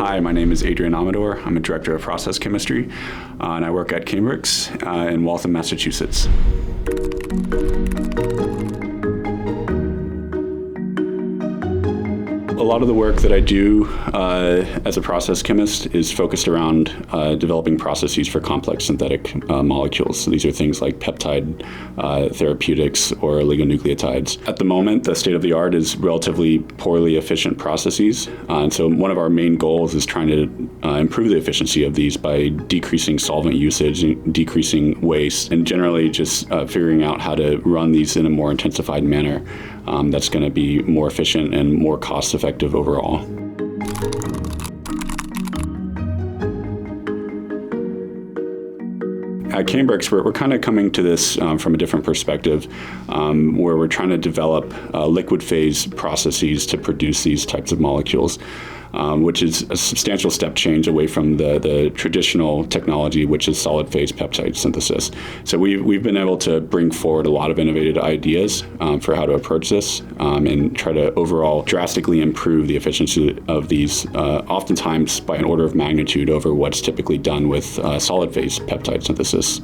Hi, my name is Adrian Amador. I'm a director of process chemistry, and I work at Cambrex in Waltham, Massachusetts. A lot of the work that I do as a process chemist is focused around developing processes for complex synthetic molecules. So these are things like peptide therapeutics or oligonucleotides. At the moment, the state of the art is relatively poorly efficient processes. And so one of our main goals is trying to improve the efficiency of these by decreasing solvent usage, decreasing waste, and generally just figuring out how to run these in a more intensified manner that's going to be more efficient and more cost-effective overall. At Cambrex, we're kind of coming to this from a different perspective, where we're trying to develop liquid phase processes to produce these types of molecules, which is a substantial step change away from the traditional technology, which is solid phase peptide synthesis. So we've been able to bring forward a lot of innovative ideas for how to approach this and try to overall drastically improve the efficiency of these, oftentimes by an order of magnitude over what's typically done with solid phase peptide synthesis.